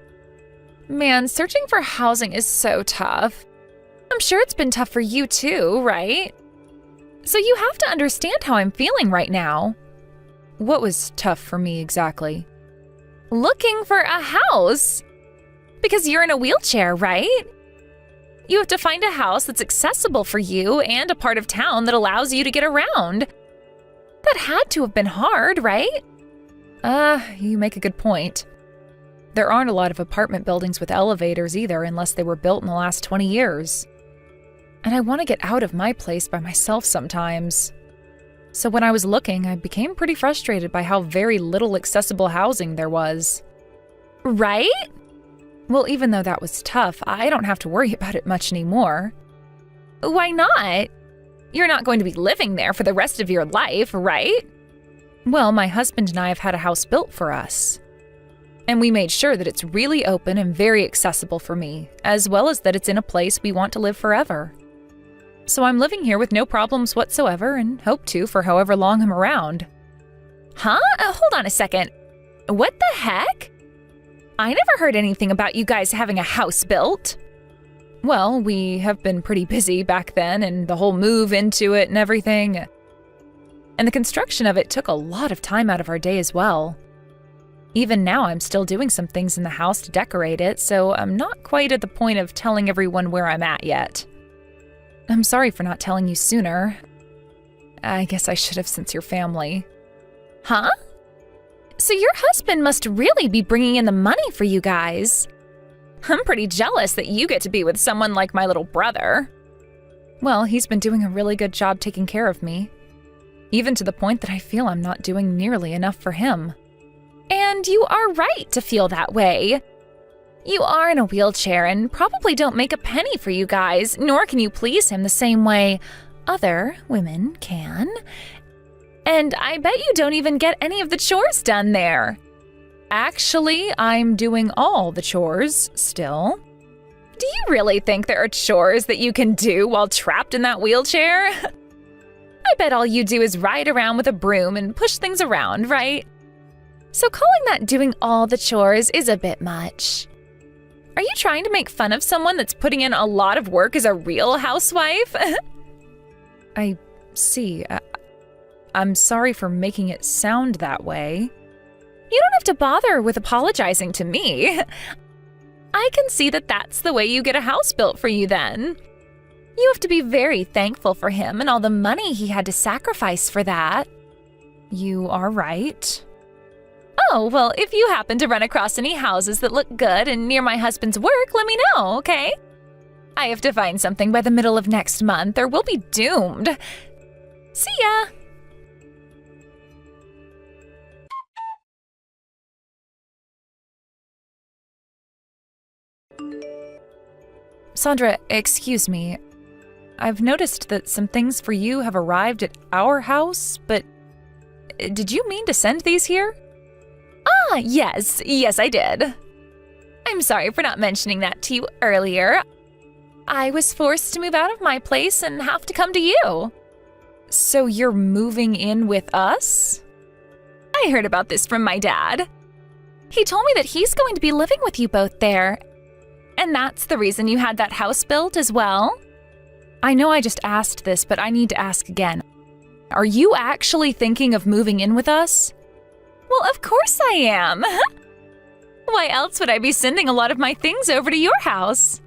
Man, searching for housing is so tough. I'm sure it's been tough for you too, right? So you have to understand how I'm feeling right now. What was tough for me exactly? Looking for a house. Because you're in a wheelchair, right? You have to find a house that's accessible for you and a part of town that allows you to get around. That had to have been hard, right? You make a good point. There aren't a lot of apartment buildings with elevators either, unless they were built in the last 20 years. And I want to get out of my place by myself sometimes. So when I was looking, I became pretty frustrated by how very little accessible housing there was. Right? Well, even though that was tough, I don't have to worry about it much anymore. Why not? You're not going to be living there for the rest of your life, right? Well, my husband and I have had a house built for us. And we made sure that it's really open and very accessible for me, as well as that it's in a place we want to live forever. So I'm living here with no problems whatsoever and hope to for however long I'm around. Huh? Hold on a second. What the heck? I never heard anything about you guys having a house built. Well, we have been pretty busy back then, and the whole move into it and everything. And the construction of it took a lot of time out of our day as well. Even now, I'm still doing some things in the house to decorate it, so I'm not quite at the point of telling everyone where I'm at yet. I'm sorry for not telling you sooner. I guess I should have since you're family. Huh? So your husband must really be bringing in the money for you guys. I'm pretty jealous that you get to be with someone like my little brother. Well, he's been doing a really good job taking care of me. Even to the point that I feel I'm not doing nearly enough for him. And you are right to feel that way. You are in a wheelchair and probably don't make a penny for you guys, nor can you please him the same way other women can. And I bet you don't even get any of the chores done there. Actually, I'm doing all the chores still. Do you really think there are chores that you can do while trapped in that wheelchair? I bet all you do is ride around with a broom and push things around, right? So calling that doing all the chores is a bit much. Are you trying to make fun of someone that's putting in a lot of work as a real housewife? I see. I'm sorry for making it sound that way. You don't have to bother with apologizing to me. I can see that that's the way you get a house built for you then. You have to be very thankful for him and all the money he had to sacrifice for that. You are right. Oh, well, if you happen to run across any houses that look good and near my husband's work, let me know, okay? I have to find something by the middle of next month or we'll be doomed. See ya! Sandra, excuse me. I've noticed that some things for you have arrived at our house, but did you mean to send these here? Ah, yes, I did. I'm sorry for not mentioning that to you earlier. I was forced to move out of my place and have to come to you. So you're moving in with us? I heard about this from my dad. He told me that he's going to be living with you both there. And that's the reason you had that house built as well? I know I just asked this, but I need to ask again. Are you actually thinking of moving in with us? Well, of course I am. Why else would I be sending a lot of my things over to your house?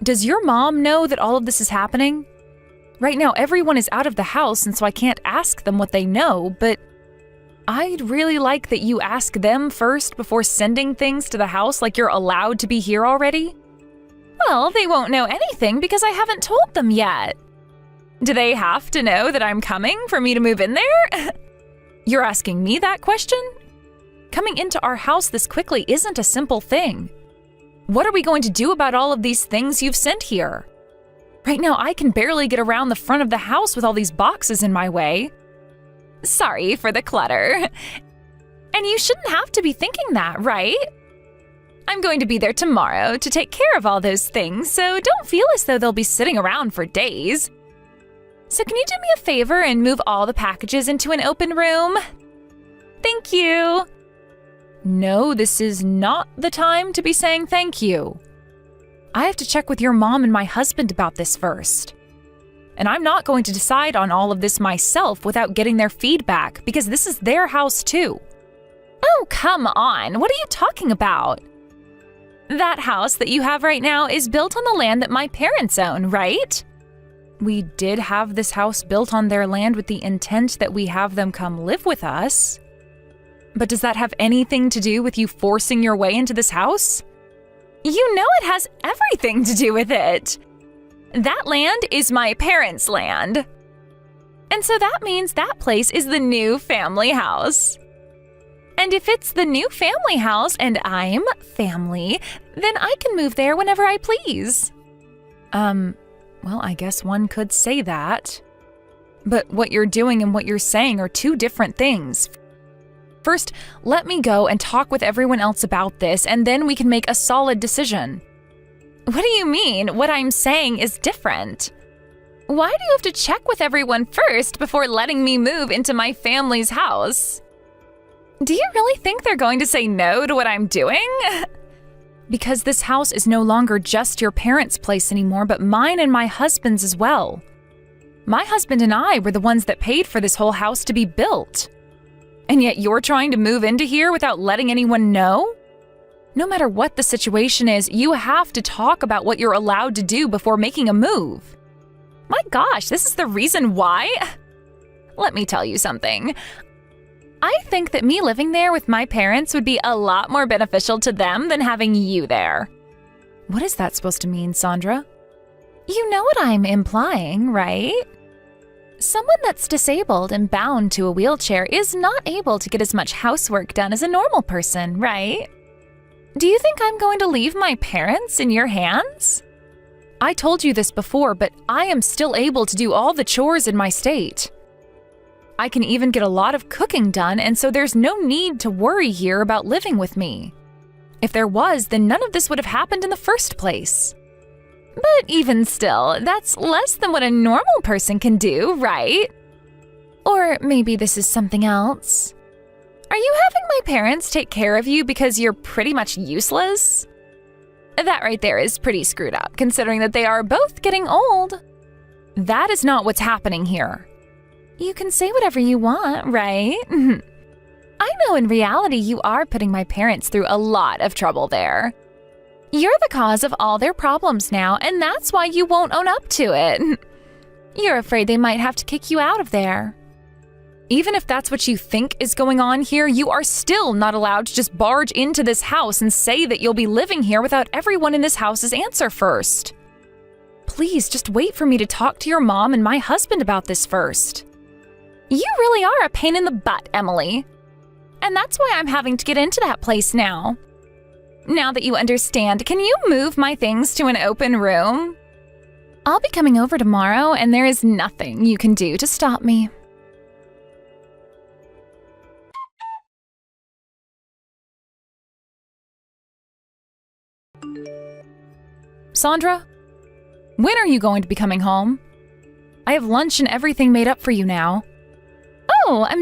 Does your mom know that all of this is happening? Right now, everyone is out of the house, and so I can't ask them what they know, but I'd really like that you ask them first before sending things to the house like you're allowed to be here already. Well, they won't know anything because I haven't told them yet. Do they have to know that I'm coming for me to move in there? You're asking me that question? Coming into our house this quickly isn't a simple thing. What are we going to do about all of these things you've sent here? Right now, I can barely get around the front of the house with all these boxes in my way. Sorry for the clutter. And you shouldn't have to be thinking that, right? I'm going to be there tomorrow to take care of all those things, so don't feel as though they'll be sitting around for days. So can you do me a favor and move all the packages into an open room? Thank you. No, this is not the time to be saying thank you. I have to check with your mom and my husband about this first. And I'm not going to decide on all of this myself without getting their feedback, because this is their house too. Oh, come on. What are you talking about? That house that you have right now is built on the land that my parents own, right? We did have this house built on their land with the intent that we have them come live with us. But does that have anything to do with you forcing your way into this house? You know it has everything to do with it. That land is my parents' land. And so that means that place is the new family house. And if it's the new family house and I'm family, then I can move there whenever I please. Well, I guess one could say that. But what you're doing and what you're saying are two different things. First, let me go and talk with everyone else about this, and then we can make a solid decision. What do you mean? What I'm saying is different. Why do you have to check with everyone first before letting me move into my family's house? Do you really think they're going to say no to what I'm doing? Because this house is no longer just your parents' place anymore, but mine and my husband's as well. My husband and I were the ones that paid for this whole house to be built. And yet you're trying to move into here without letting anyone know? No matter what the situation is, you have to talk about what you're allowed to do before making a move. My gosh, this is the reason why? Let me tell you something. I think that me living there with my parents would be a lot more beneficial to them than having you there. What is that supposed to mean, Sandra? You know what I'm implying, right? Someone that's disabled and bound to a wheelchair is not able to get as much housework done as a normal person, right? Do you think I'm going to leave my parents in your hands? I told you this before, but I am still able to do all the chores in my state. I can even get a lot of cooking done, and so there's no need to worry here about living with me. If there was, then none of this would have happened in the first place. But even still, that's less than what a normal person can do, right? Or maybe this is something else. Are you having my parents take care of you because you're pretty much useless? That right there is pretty screwed up, considering that they are both getting old. That is not what's happening here. You can say whatever you want, right? I know in reality you are putting my parents through a lot of trouble there. You're the cause of all their problems now, and that's why you won't own up to it. You're afraid they might have to kick you out of there. Even if that's what you think is going on here, you are still not allowed to just barge into this house and say that you'll be living here without everyone in this house's answer first. Please, just wait for me to talk to your mom and my husband about this first. You really are a pain in the butt, Emily. And that's why I'm having to get into that place now. Now that you understand, can you move my things to an open room? I'll be coming over tomorrow, and there is nothing you can do to stop me. Sandra, when are you going to be coming home? I have lunch and everything made up for you now. Oh, I'm